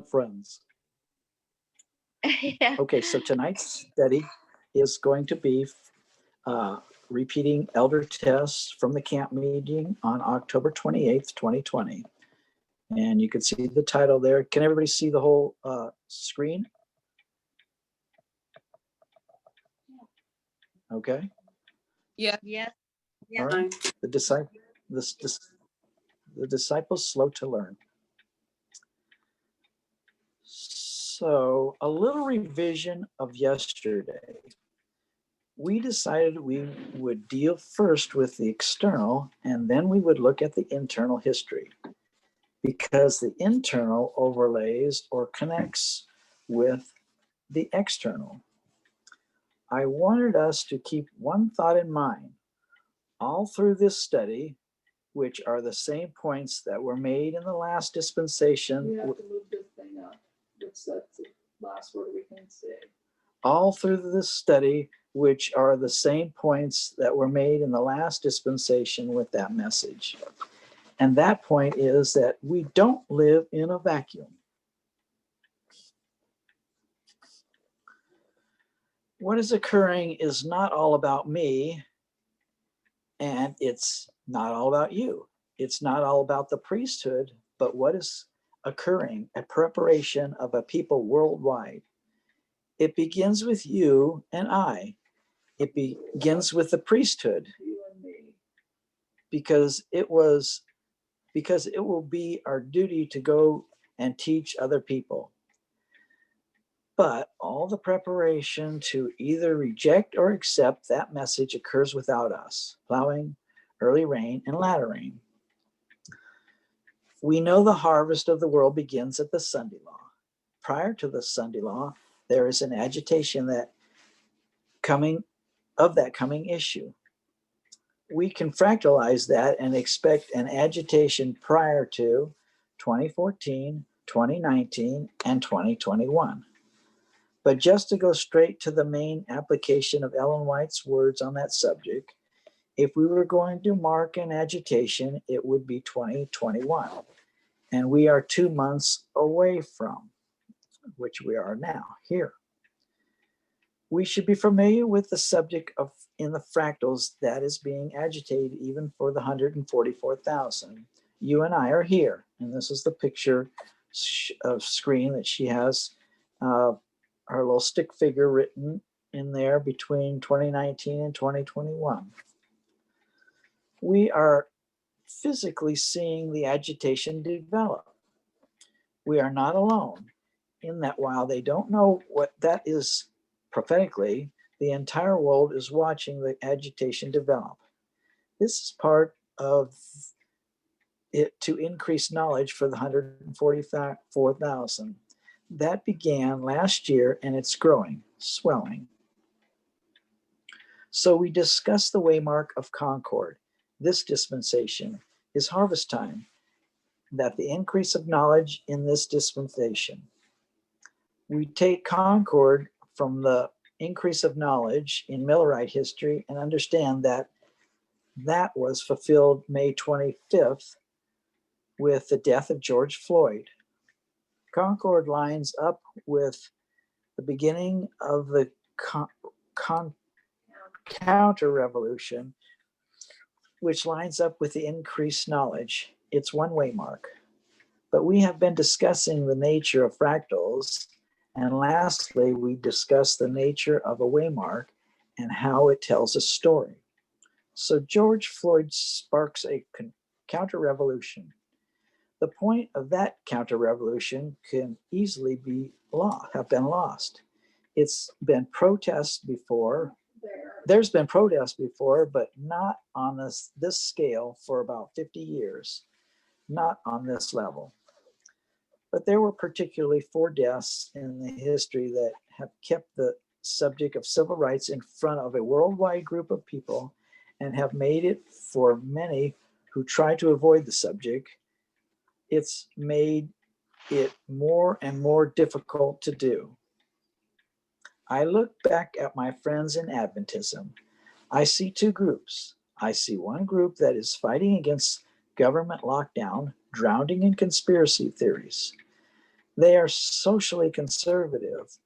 friends. Yeah. Okay, so tonight's study is going to be uh, repeating elder tests from the camp meeting on October 28th, 2020. And you can see the title there. Can everybody see the whole screen? Okay. Yeah. Yes. All right. The disciples slow to learn. So a little revision of yesterday. We decided we would deal first with the external and then we would look at the internal history because the internal overlays or connects with the external. I wanted us to keep one thought in mind all through this study, which are the same points that were made in the last dispensation. We have to move this thing up. That's the last word we can say. All through this study, which are the same points that were made in the last dispensation with that message. And that point is that we don't live in a vacuum. What is occurring is not all about me, and it's not all about you. It's not all about the priesthood, but what is occurring, a preparation of a people worldwide. It begins with you and I. It begins with the priesthood You and me. because it will be our duty to go and teach other people. But all the preparation to either reject or accept that message occurs without us, plowing, early rain, and latter rain. We know the harvest of the world begins at the Sunday law. Prior to the Sunday law, there is an agitation that coming issue. We can fractalize that and expect an agitation prior to 2014, 2019, and 2021. But just to go straight to the main application of Ellen White's words on that subject, if we were going to mark an agitation, it would be 2021. And we are 2 months away from, which we are now here. We should be familiar with the subject of in the fractals that is being agitated even for the 144,000. You and I are here, and this is the picture of screen that she has her little stick figure written in there between 2019 and 2021. We are physically seeing the agitation develop. We are not alone in that while they don't know what that is prophetically, the entire world is watching the agitation develop. This is part of it to increase knowledge for the 144,000. That began last year and it's growing, swelling. So we discussed the waymark of concord. This dispensation is harvest time, that the increase of knowledge in this dispensation. We take concord from the increase of knowledge in Millerite history and understand that that was fulfilled May 25th with the death of George Floyd. Concord lines up with the beginning of the counter-revolution, which lines up with the increased knowledge. It's one waymark. But we have been discussing the nature of fractals, and lastly, we discussed the nature of a waymark and how it tells a story. So George Floyd sparks a counter-revolution. The point of that counter-revolution can easily have been lost. It's been protest before. There's been protest before, but not on this scale for about 50 years, not on this level. But there were particularly 4 deaths in the history that have kept the subject of civil rights in front of a worldwide group of people and have made it for many who try to avoid the subject. It's made it more and more difficult to do. I look back at my friends in Adventism. I see 2 groups. I see one group that is fighting against government lockdown, drowning in conspiracy theories. They are socially conservative.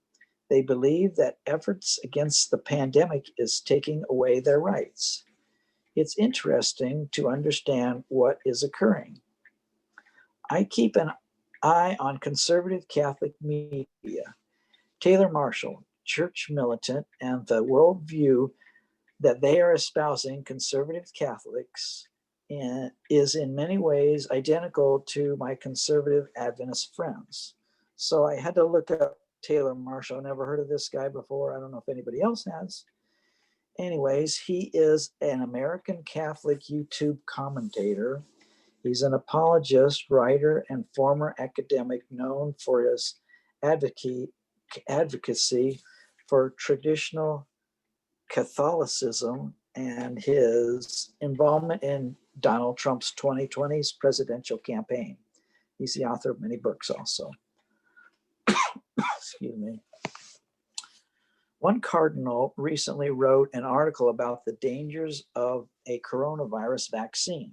They believe that efforts against the pandemic is taking away their rights. It's interesting to understand what is occurring. I keep an eye on conservative Catholic media. Taylor Marshall, church militant, and the worldview that they are espousing, conservative Catholics, is in many ways identical to my conservative Adventist friends. So I had to look up Taylor Marshall. Never heard of this guy before. I don't know if anybody else has. Anyways, he is an American Catholic YouTube commentator. He's an apologist, writer, and former academic known for his advocacy for traditional Catholicism and his involvement in Donald Trump's 2020 presidential campaign. He's the author of many books also. Excuse me. One cardinal recently wrote an article about the dangers of a coronavirus vaccine,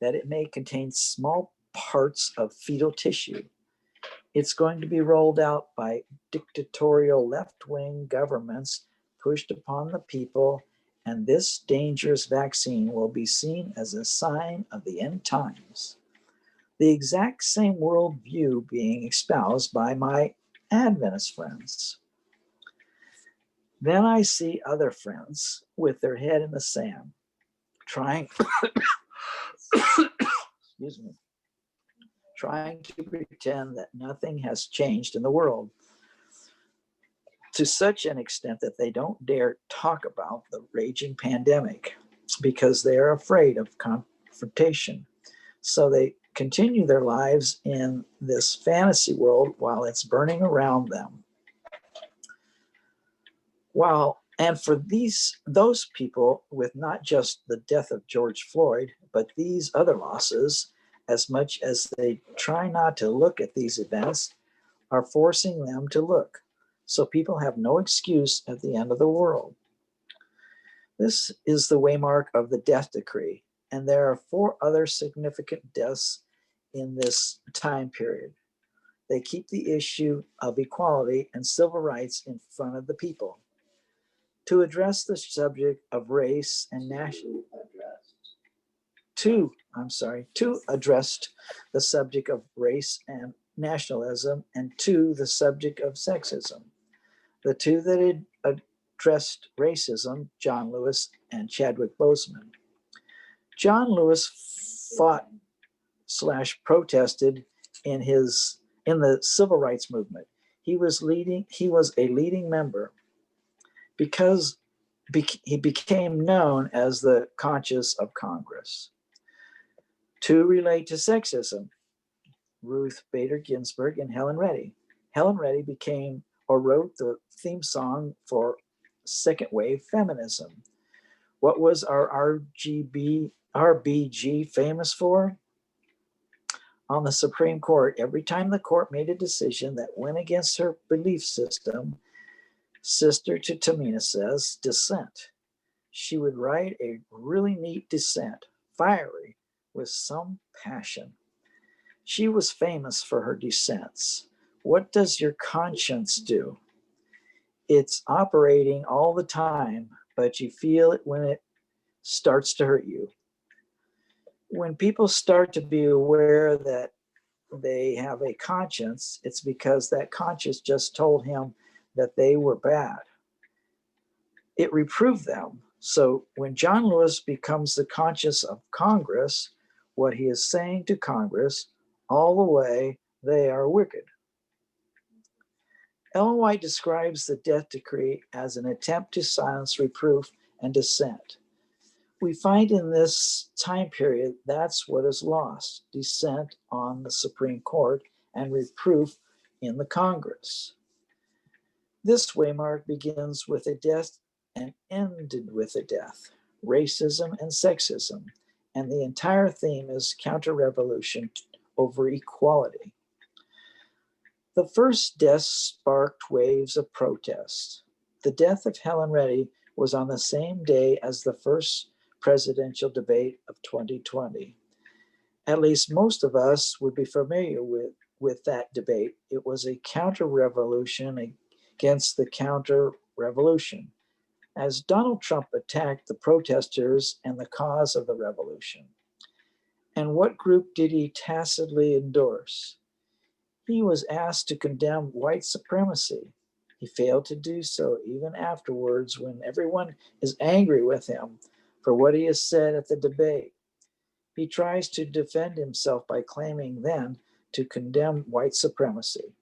that it may contain small parts of fetal tissue. It's going to be rolled out by dictatorial left-wing governments pushed upon the people, and this dangerous vaccine will be seen as a sign of the end times. The exact same worldview being espoused by my Adventist friends. Then I see other friends with their head in the sand, trying excuse me, trying to pretend that nothing has changed in the world, to such an extent that they don't dare talk about the raging pandemic because they are afraid of confrontation. So they continue their lives in this fantasy world while it's burning around them. And for those people, with not just the death of George Floyd, but these other losses, as much as they try not to look at these events, are forcing them to look. So people have no excuse at the end of the world. This is the waymark of the death decree, and there are 4 other significant deaths in this time period. They keep the issue of equality and civil rights in front of the people. To address the subject of race and national, to address the subject of race and nationalism, and 2, the subject of sexism. The 2 that addressed racism, John Lewis and Chadwick Boseman. John Lewis fought/protested in the civil rights movement. He was a leading member because he became known as the conscience of Congress. 2 relate to sexism, Ruth Bader Ginsburg and Helen Reddy. Helen Reddy wrote the theme song for second wave feminism. What was our RBG famous for? On the Supreme Court, every time the court made a decision that went against her belief system, Sister to Tamina says, dissent. She would write a really neat dissent, fiery, with some passion. She was famous for her dissents. What does your conscience do? It's operating all the time, but you feel it when it starts to hurt you. When people start to be aware that they have a conscience, it's because that conscience just told him that they were bad. It reproved them. So when John Lewis becomes the conscience of Congress, what he is saying to Congress, all the way, they are wicked. Ellen White describes the death decree as an attempt to silence reproof and dissent. We find in this time period that's what is lost: dissent on the Supreme Court and reproof in the Congress. This waymark begins with a death and ended with a death: racism and sexism, and the entire theme is counter-revolution over equality. The first death sparked waves of protest. The death of Helen Reddy was on the same day as the first presidential debate of 2020. At least most of us would be familiar with that debate. It was a counter-revolution against the counter-revolution, as Donald Trump attacked the protesters and the cause of the revolution. And what group did he tacitly endorse? He was asked to condemn white supremacy. He failed to do so even afterwards when everyone is angry with him for what he has said at the debate. He tries to defend himself by claiming then to condemn white supremacy.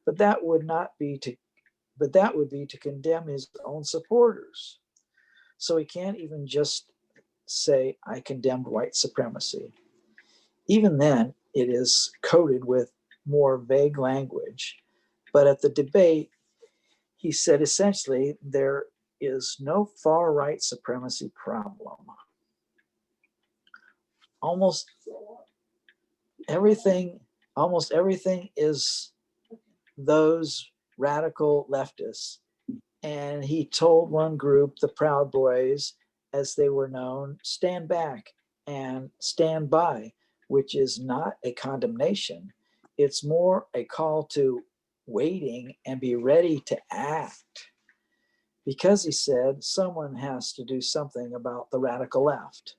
But that would be to condemn his own supporters. So he can't even just say, I condemned white supremacy. Even then, it is coded with more vague language. But at the debate, he said essentially, there is no far right supremacy problem. Almost everything is those radical leftists. And he told one group, the Proud Boys, as they were known, stand back and stand by, which is not a condemnation. It's more a call to waiting and be ready to act. Because he said someone has to do something about the radical left.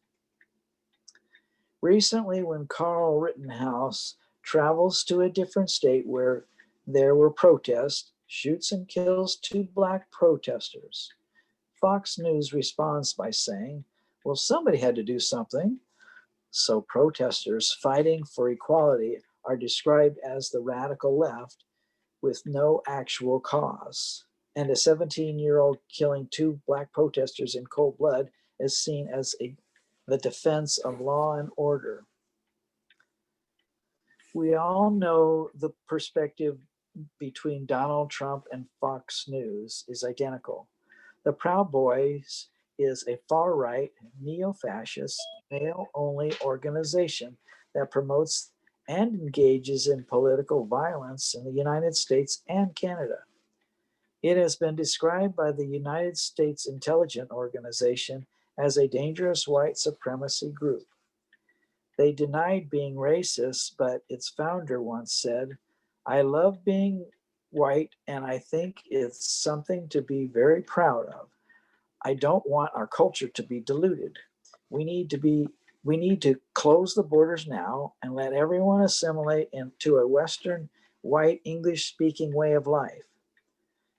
Recently, when Carl Rittenhouse travels to a different state where there were protests, shoots and kills 2 black protesters, Fox News responds by saying, well, somebody had to do something. So protesters fighting for equality are described as the radical left with no actual cause. And a 17-year-old killing 2 black protesters in cold blood is seen as the defense of law and order. We all know the perspective between Donald Trump and Fox News is identical. The Proud Boys is a far-right, neo-fascist, male-only organization that promotes and engages in political violence in the United States and Canada. It has been described by the United States Intelligence Organization as a dangerous white supremacy group. They denied being racist, but its founder once said, I love being white and I think it's something to be very proud of. I don't want our culture to be diluted. We need to close the borders now and let everyone assimilate into a Western white English speaking way of life.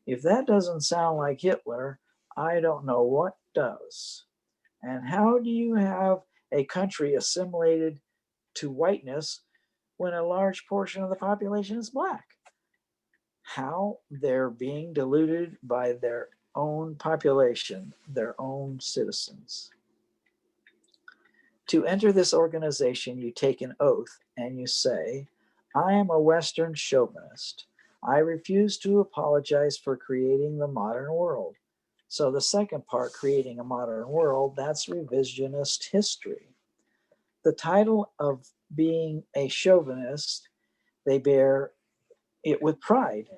If that doesn't sound like Hitler, I don't know what does. And how do you have a country assimilated to whiteness when a large portion of the population is black? How they're being diluted by their own population, their own citizens. To enter this organization, you take an oath and you say, I am a Western chauvinist. I refuse to apologize for creating the modern world. So the second part, creating a modern world, that's revisionist history. The title of being a chauvinist, they bear it with pride.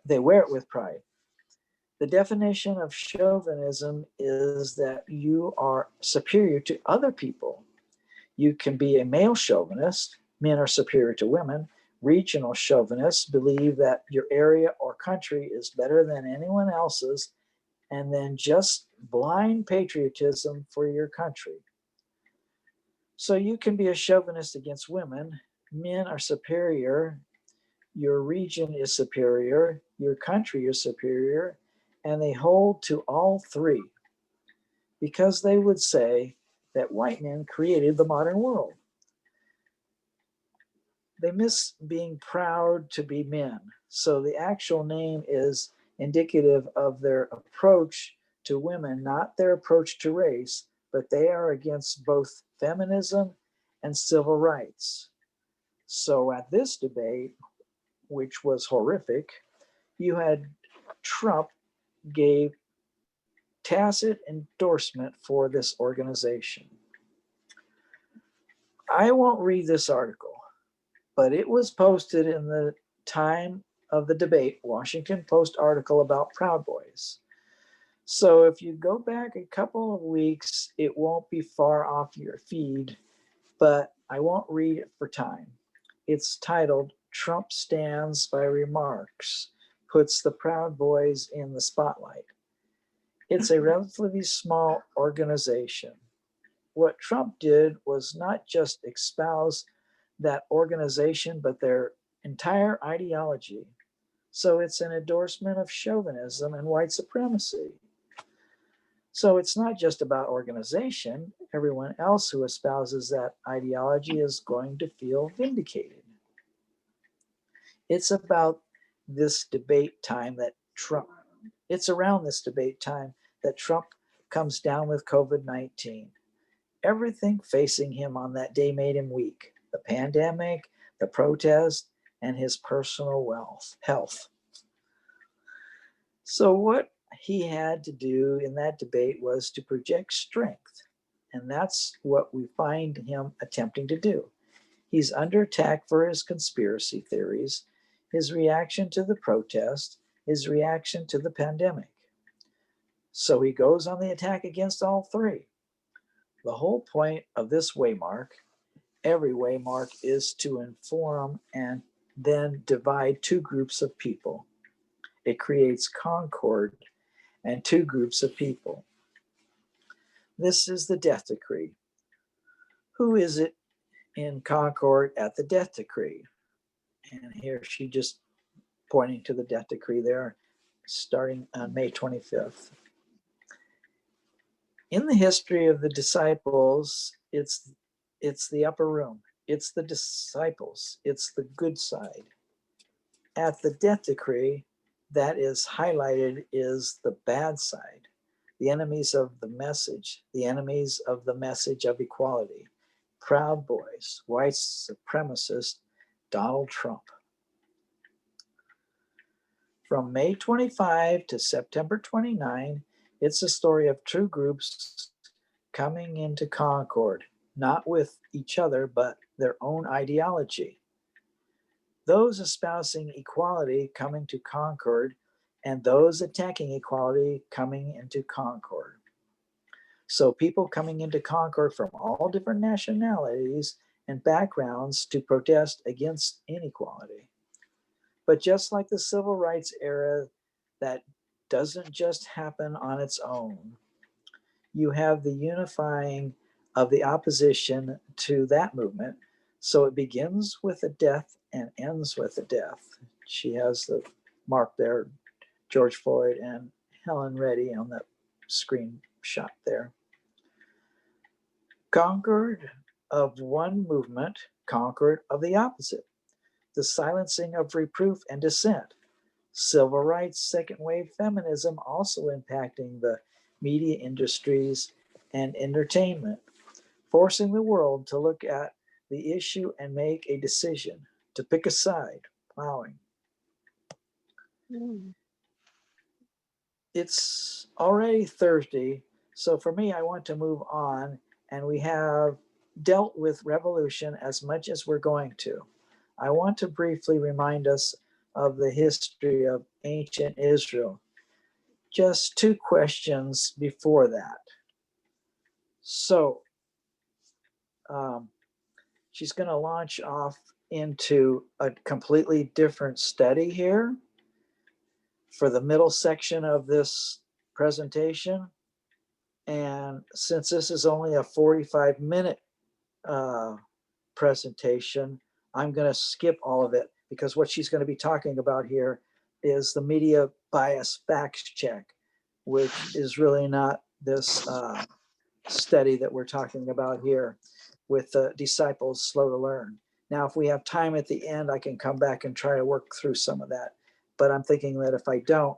They wear it with pride. The definition of chauvinism is that you are superior to other people. You can be a male chauvinist, men are superior to women. Regional chauvinists believe that your area or country is better than anyone else's, and then just blind patriotism for your country. So you can be a chauvinist against women. Men are superior. Your region is superior. Your country is superior. And they hold to all three because they would say that white men created the modern world. They miss being proud to be men. So the actual name is indicative of their approach to women, not their approach to race, but they are against both feminism and civil rights. So at this debate, which was horrific, you had Trump gave tacit endorsement for this organization. I won't read this article, but it was posted in the time of the debate, Washington Post article about Proud Boys. So if you go back a couple of weeks, it won't be far off your feed, but I won't read it for time. It's titled Trump stands by remarks, puts the Proud Boys in the spotlight. It's a relatively small organization. What Trump did was not just espouse that organization, but their entire ideology. So it's an endorsement of chauvinism and white supremacy. So it's not just about organization. Everyone else who espouses that ideology is going to feel vindicated. It's about this debate time that Trump, it's around this debate time that Trump comes down with COVID-19. Everything facing him on that day made him weak: the pandemic, the protest, and his personal health. So, what he had to do in that debate was to project strength. And that's what we find him attempting to do. He's under attack for his conspiracy theories, his reaction to the protest, his reaction to the pandemic. So he goes on the attack against all three. The whole point of this waymark, every waymark, is to inform and then divide two groups of people. It creates concord and two groups of people. This is the death decree. Who is it in concord at the death decree? And here she just pointing to the death decree there, starting on May 25th. In the history of the disciples, it's the upper room. It's the disciples. It's the good side. At the death decree, that is highlighted is the bad side, the enemies of the message of equality, Proud Boys, white supremacist Donald Trump. From May 25 to September 29, it's a story of two groups coming into concord, not with each other, but their own ideology. Those espousing equality coming to concord, and those attacking equality coming into concord. So people coming into concord from all different nationalities and backgrounds to protest against inequality. But just like the civil rights era, that doesn't just happen on its own. You have the unifying of the opposition to that movement. So it begins with a death and ends with a death. She has the mark there, George Floyd and Helen Reddy on the screenshot there. Concord of one movement, concord of the opposite. The silencing of reproof and dissent. Civil rights, second wave feminism also impacting the media industries and entertainment, forcing the world to look at the issue and make a decision, to pick a side, plowing. It's already Thursday, so for me, I want to move on, and we have dealt with revolution as much as we're going to. I want to briefly remind us of the history of ancient Israel. Just two questions before that. So, she's going to launch off into a completely different study here for the middle section of this presentation. And since this is only a 45-minute presentation, I'm going to skip all of it, because what she's going to be talking about here is the media bias fact check, which is really not this study that we're talking about here with disciples slow to learn. Now, if we have time at the end, I can come back and try to work through some of that. But I'm thinking that if I don't,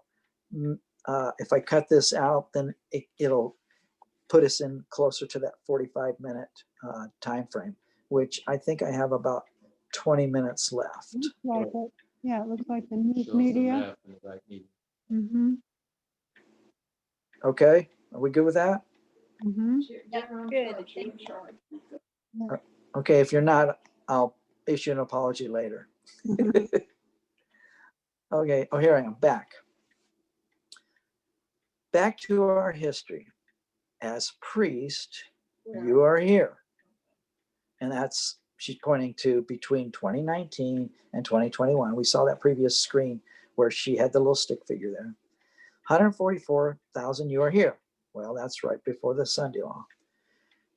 if I cut this out, then it'll put us in closer to that 45-minute time frame, which I think I have about 20 minutes left. Looks like it. Yeah, it looks like the news media. Mm-hmm. Okay, are we good with that? Mm-hmm. That's good, thank you. Okay, if you're not, I'll issue an apology later. Okay, oh, here I am, back. Back to our history. As priest, you are here. And that's she's pointing to between 2019 and 2021. We saw that previous screen where she had the little stick figure there. 144,000 you are here. Well, that's right before the Sunday law.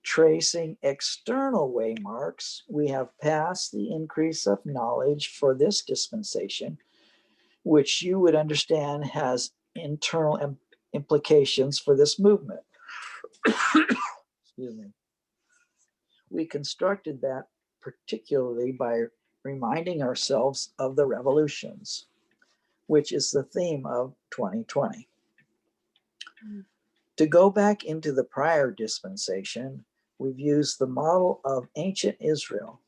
Tracing external waymarks, we have passed the increase of knowledge for this dispensation, which you would understand has internal implications for this movement. Excuse me. We constructed that particularly by reminding ourselves of the revolutions, which is the theme of 2020. To go back into the prior dispensation, we've used the model of ancient Israel.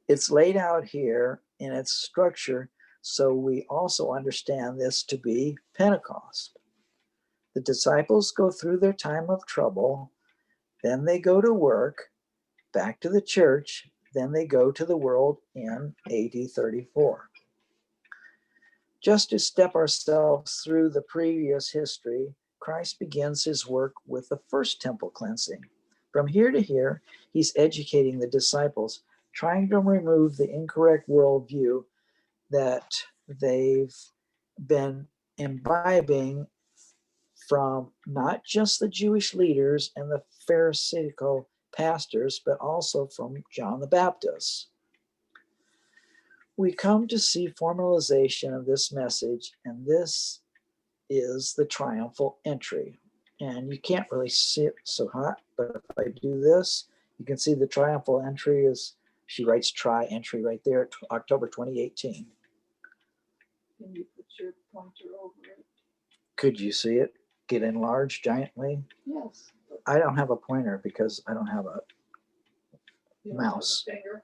It's laid out here in its structure, so we also understand this to be Pentecost. The disciples go through their time of trouble, then they go to work, back to the church, then they go to the world in AD 34. Just to step ourselves through the previous history, Christ begins his work with the first temple cleansing. From here to here, he's educating the disciples, trying to remove the incorrect worldview that they've been imbibing from not just the Jewish leaders and the Pharisaical pastors, but also from John the Baptist. We come to see formalization of this message, and this is the triumphal entry. And you can't really see it so hot, but if I do this, you can see the triumphal entry is, she writes tri-entry right there, October 2018. Can you put your pointer over it? Could you see it get enlarged giantly? Yes. I don't have a pointer because I don't have a You don't have a mouse. finger?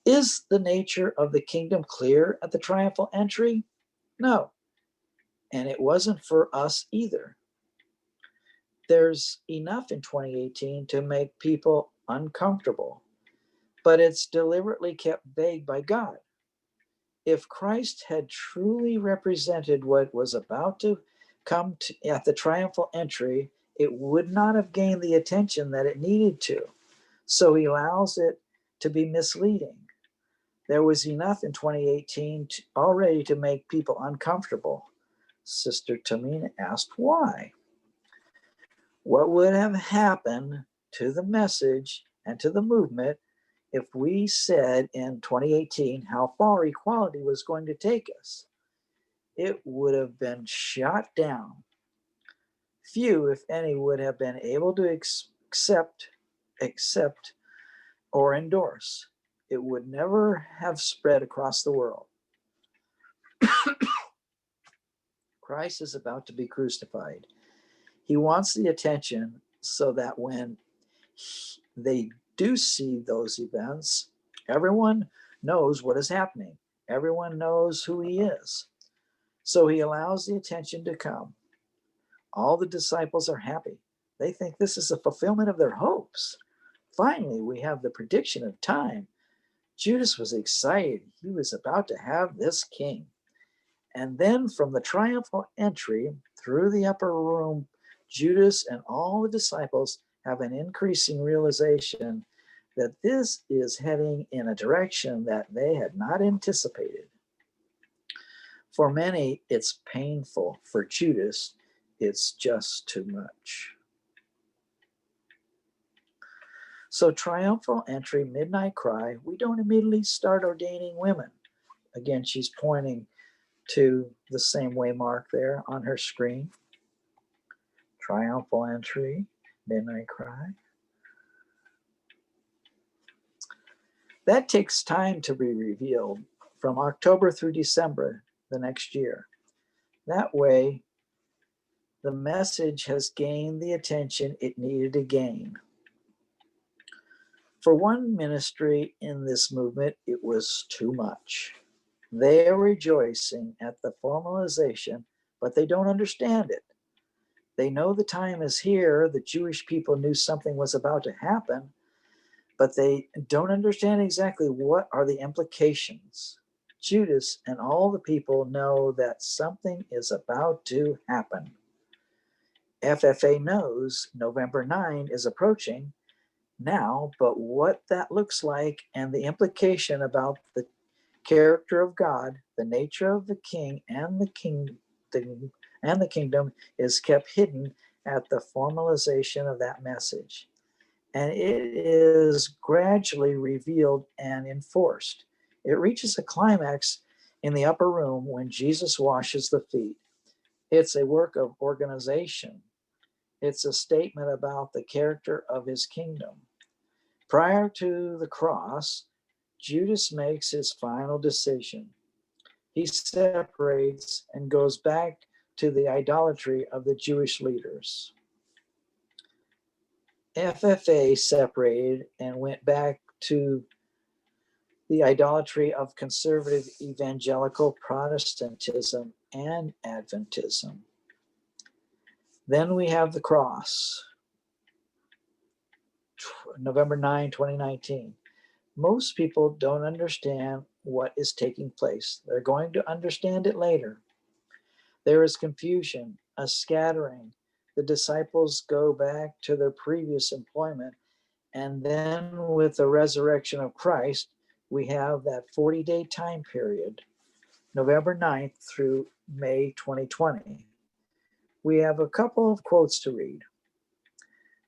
Is the nature of the kingdom clear at the triumphal entry? No. And it wasn't for us either. There's enough in 2018 to make people uncomfortable, but it's deliberately kept vague by God. If Christ had truly represented what was about to come at the triumphal entry, it would not have gained the attention that it needed to. So he allows it to be misleading. There was enough in 2018 already to make people uncomfortable. Sister Tamina asked why. What would have happened to the message and to the movement if we said in 2018 how far equality was going to take us? It would have been shot down. Few, if any, would have been able to accept or endorse. It would never have spread across the world. Christ is about to be crucified. He wants the attention so that when they do see those events, everyone knows what is happening. Everyone knows who he is. So he allows the attention to come. All the disciples are happy. They think this is a fulfillment of their hopes. Finally, we have the prediction of time. Judas was excited. He was about to have this king. And then from the triumphal entry through the upper room, Judas and all the disciples have an increasing realization that this is heading in a direction that they had not anticipated. For many, it's painful. For Judas, it's just too much. So triumphal entry, midnight cry, we don't immediately start ordaining women. Again, she's pointing to the same waymark there on her screen. Triumphal entry, midnight cry. That takes time to be revealed from October through December the next year. That way, the message has gained the attention it needed to gain. For one ministry in this movement, it was too much. They are rejoicing at the formalization, but they don't understand it. They know the time is here. The Jewish people knew something was about to happen, but they don't understand exactly what are the implications. Judas and all the people know that something is about to happen. FFA knows November 9 is approaching now, but what that looks like and the implication about the character of God, the nature of the king and the kingdom is kept hidden at the formalization of that message. And it is gradually revealed and enforced. It reaches a climax in the upper room when Jesus washes the feet. It's a work of organization. It's a statement about the character of his kingdom. Prior to the cross, Judas makes his final decision. He separates and goes back to the idolatry of the Jewish leaders. FFA separated and went back to the idolatry of conservative evangelical Protestantism and Adventism. Then we have the cross, November 9, 2019. Most people don't understand what is taking place. They're going to understand it later. There is confusion, a scattering. The disciples go back to their previous employment. And then with the resurrection of Christ, we have that 40-day time period, November 9th through May 2020. We have a couple of quotes to read.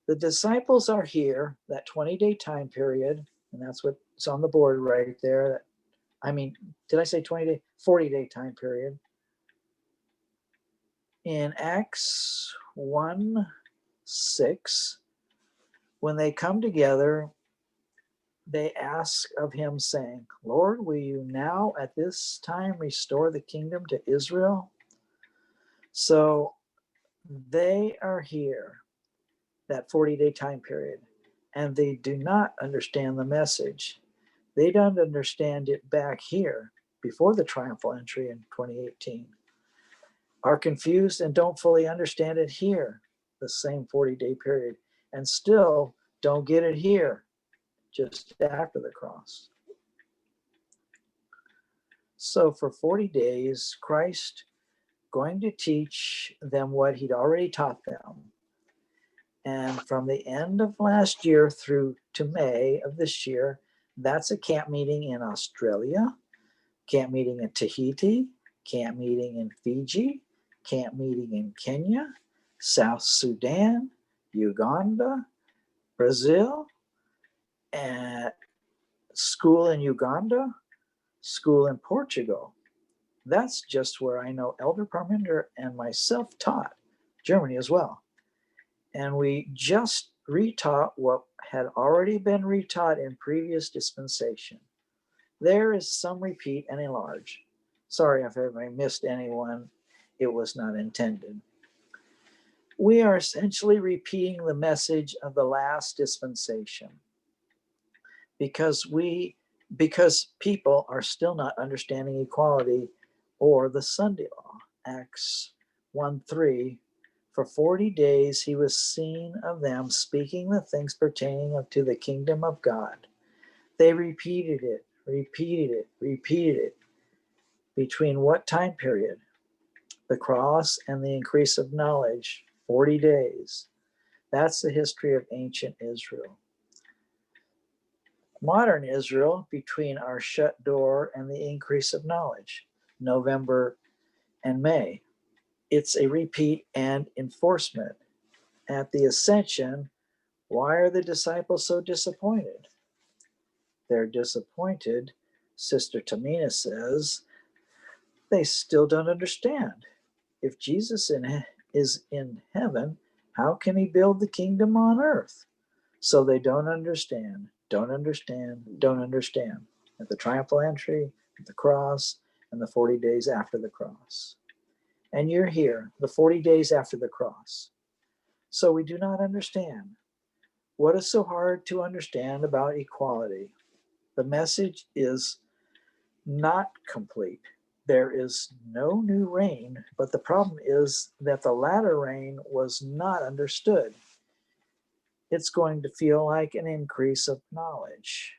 The disciples are here, that 20-day time period, and that's what's on the board right there. Did I say 20-day? 40-day time period. In Acts 1:6, when they come together, they ask of him, saying, Lord, will you now at this time restore the kingdom to Israel? So they are here, that 40-day time period, and they do not understand the message. They don't understand it back here before the triumphal entry in 2018, are confused and don't fully understand it here, the same 40-day period, and still don't get it here, just after the cross. So for 40 days, Christ going to teach them what he'd already taught them. And from the end of last year through to May of this year, that's a camp meeting in Australia, camp meeting in Tahiti, camp meeting in Fiji, camp meeting in Kenya, South Sudan, Uganda, Brazil, and school in Uganda, school in Portugal. That's just where I know Elder Parminder and myself taught, Germany as well. And we just retaught what had already been retaught in previous dispensation. There is some repeat and enlarge. Sorry if I missed anyone. It was not intended. We are essentially repeating the message of the last dispensation because people are still not understanding equality or the Sunday law. Acts 1:3. For 40 days he was seen of them speaking the things pertaining to the kingdom of God. They repeated it. Between what time period? The cross and the increase of knowledge, 40 days. That's the history of ancient Israel. Modern Israel, between our shut door and the increase of knowledge, November and May. It's a repeat and enforcement. At the ascension, why are the disciples so disappointed? They're disappointed, Sister Tamina says, they still don't understand. If Jesus is in heaven, how can he build the kingdom on earth? So they don't understand. At the triumphal entry, at the cross, and the 40 days after the cross. And you're here, the 40 days after the cross. So we do not understand. What is so hard to understand about equality? The message is not complete. There is no new reign, but the problem is that the latter reign was not understood. It's going to feel like an increase of knowledge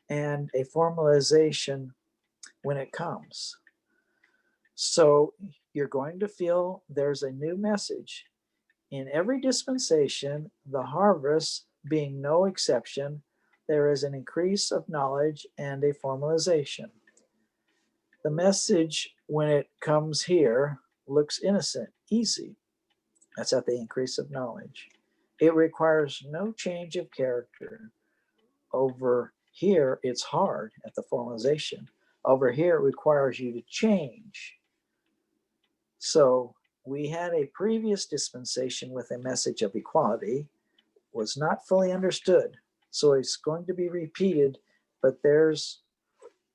and a formalization when it comes. So you're going to feel there's a new message. In every dispensation, the harvest being no exception, there is an increase of knowledge and a formalization. The message, when it comes here, looks innocent, easy. That's at the increase of knowledge. It requires no change of character. Over here, it's hard at the formalization. Over here, it requires you to change. So we had a previous dispensation with a message of equality, was not fully understood. So it's going to be repeated, but there's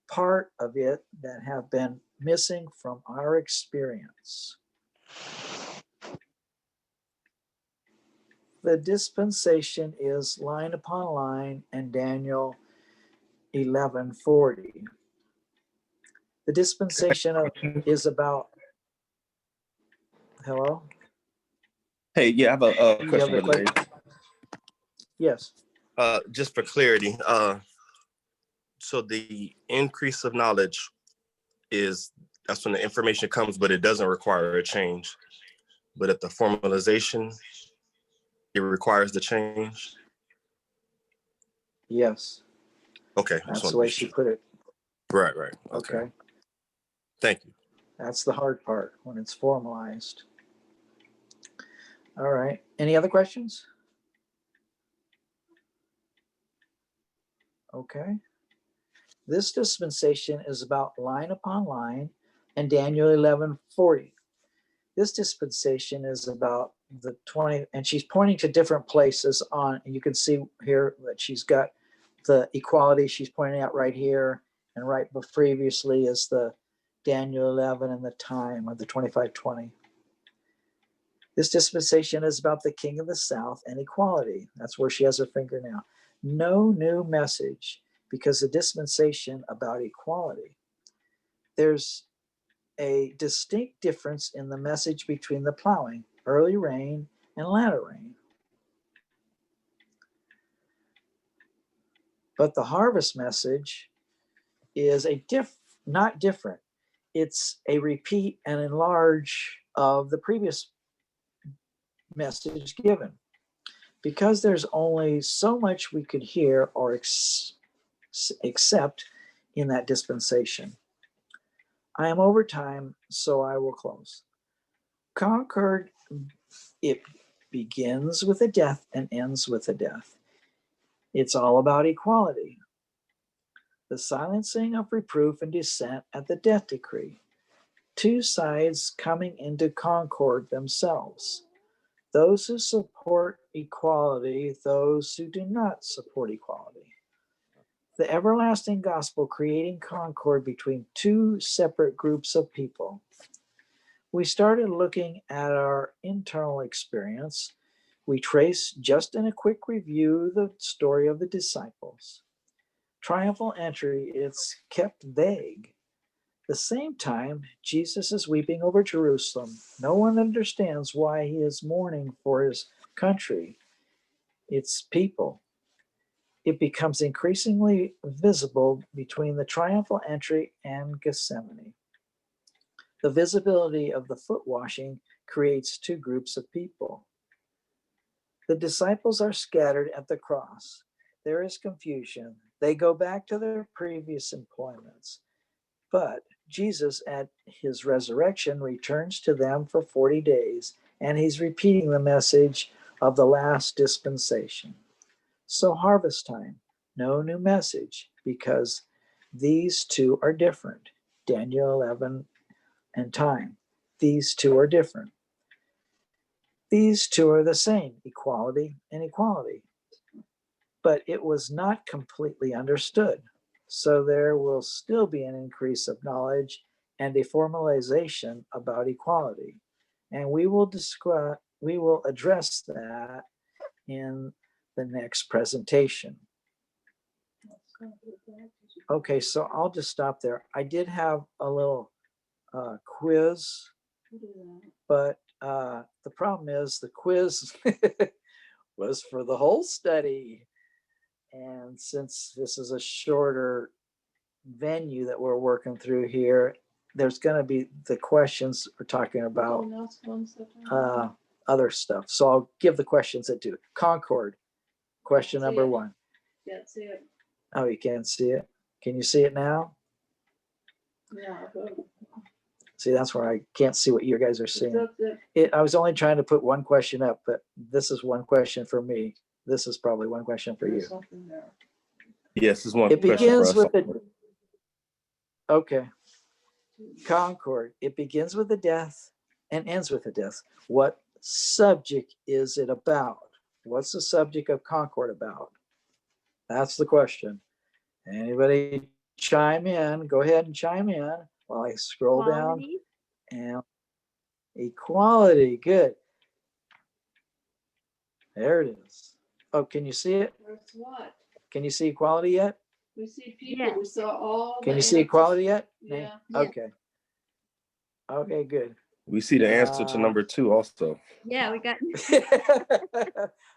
part of it that have been missing from our experience. The dispensation is line upon line and Daniel 11:40. The dispensation is about, hello? Hey, yeah, I have a You question, have a Brother Dave. question? Yes. Just for clarity, so the increase of knowledge that's when the information comes, but it doesn't require a change. But at the formalization, it requires the change. Yes. Okay, That's the way she put it. Right. Okay. Thank you. That's the hard part when it's formalized. All right. Any other questions? Okay. This dispensation is about line upon line and Daniel 11:40. This dispensation is about the 20, and she's pointing to different places on, and you can see here that she's got the equality she's pointing out right here, and right previously is the Daniel 11 and the time of the 25:20. This dispensation is about the king of the south and equality. That's where she has her finger now. No new message, because the dispensation about equality. There's a distinct difference in the message between the plowing, early rain, and latter rain. But the harvest message is not different. It's a repeat and enlarge of the previous message given. Because there's only so much we could hear or accept in that dispensation. I am over time, so I will close. Concord, it begins with a death and ends with a death. It's all about equality. The silencing of reproof and dissent at the death decree. Two sides coming into concord themselves. Those who support equality, those who do not support equality. The everlasting gospel creating concord between two separate groups of people. We started looking at our internal experience. We traced, just in a quick review, the story of the disciples. Triumphal entry, it's kept vague. At the same time, Jesus is weeping over Jerusalem. No one understands why he is mourning for his country, its people. It becomes increasingly visible between the triumphal entry and Gethsemane. The visibility of the foot washing creates two groups of people. The disciples are scattered at the cross. There is confusion. They go back to their previous employments. But Jesus, at his resurrection, returns to them for 40 days, and he's repeating the message of the last dispensation. So harvest time, no new message, because these two are different. Daniel 11 and time. These two are different. These two are the same, equality and equality. But it was not completely understood. So there will still be an increase of knowledge and a formalization about equality. And we will address that in the next presentation. Okay, so I'll just stop there. I did have a little quiz, but the problem is the quiz was for the whole study. And since this is a shorter venue that we're working through here, there's going to be the questions we're talking about. other stuff. So I'll give the questions that do. Concord, question See number it. 1. Can't see it. Oh, you can't see it. Can you see it now? Yeah, but See, that's where I can't see what you guys are it's seeing. up there. I was only trying to put one question up, but this is one question for me. This is probably one question for you. There's something there. Yes, it's one It question for begins us. with the, okay, Concord. It begins with the death and ends with the death. What subject is it about? What's the subject of Concord about? That's the question. Anybody chime in? Go ahead and chime in while I scroll down. Quality. And equality, good. There it is. Oh, can you see it? Where's what? Can you see equality yet? We see people, Yeah. we saw all. Can the you see answers. equality yet? Yeah. Yeah. Okay. Okay, good. We see the answer to number 2 also. Yeah, we got.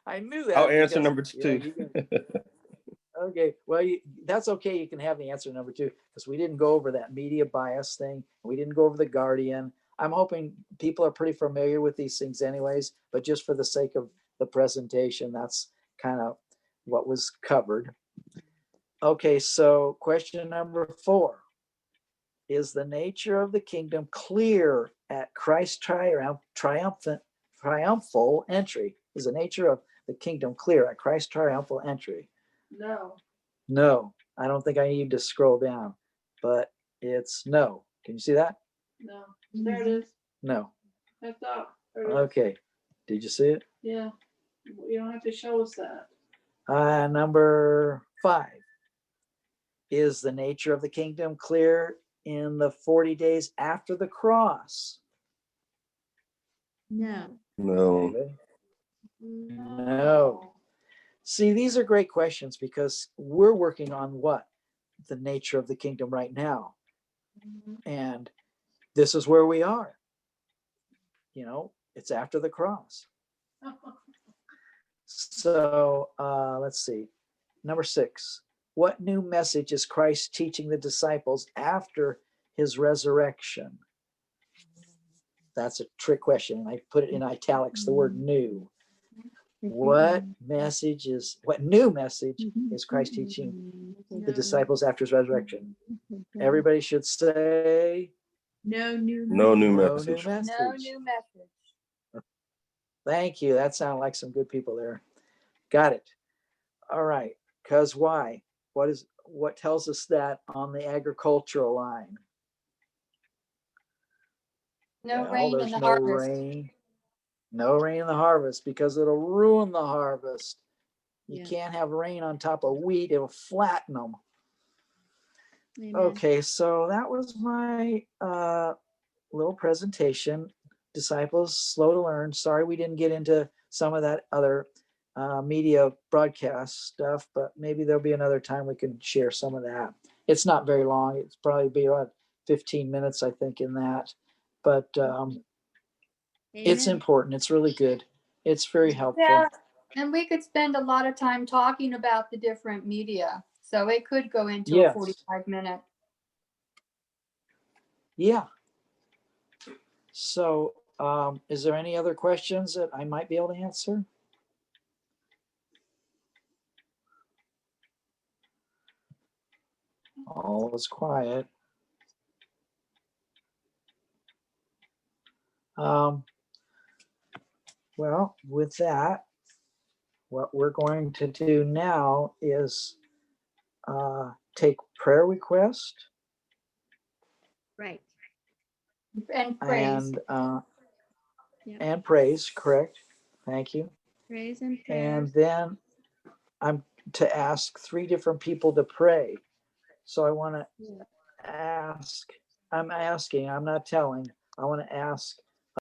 I knew that. I'll answer because, number yeah, 2. okay, well, that's okay. You can have the answer number 2 because we didn't go over that media bias thing. We didn't go over the Guardian. I'm hoping people are pretty familiar with these things anyways, but just for the sake of the presentation, that's kind of what was covered. Okay, so question number 4. Is the nature of the kingdom clear at Christ's triumphal entry? Is the nature of the kingdom clear at Christ's triumphal entry? No. No, I don't think I need to scroll down, but it's no. Can you see that? No. There it is. No. I thought. There it is. Okay. Did you see it? Yeah. You don't have to show us that. Number 5. Is the nature of the kingdom clear in the 40 days after the cross? No. No. David? No. See, these are great questions because we're working on what? The nature of the kingdom right now. And this is where we are. You know, it's after the cross. So let's see. Number 6. What new message is Christ teaching the disciples after his resurrection? That's a trick question. I put it in italics, the word new. What new message is Christ teaching the disciples after his resurrection? Everybody should say No new. No new no message. new message. No new message. Thank you. That sounded like some good people there. Got it. All right. Because why? What tells us that on the agricultural line? No Well, rain in there's the no harvest. rain. No rain in the harvest because it'll ruin the harvest. You Yeah. can't have rain on top of wheat. It'll flatten them. Amen. Okay, so that was my little presentation. Disciples, slow to learn. Sorry we didn't get into some of that other media broadcast stuff, but maybe there'll be another time we can share some of that. It's not very long. It's probably be about 15 minutes, I think, in that. But it's Amen. important. It's really good. It's very helpful. Yeah, and we could spend a lot of time talking about the different media. So it could go into Yes. a 45-minute. Yeah. So is there any other questions that I might be able to answer? All is quiet. Well, with that, what we're going to do now is take prayer request Right. And praise. and praise, correct? Thank you. Praise and prayer. And then I'm to ask 3 different people to pray. So I want to ask, I'm not telling, I want to ask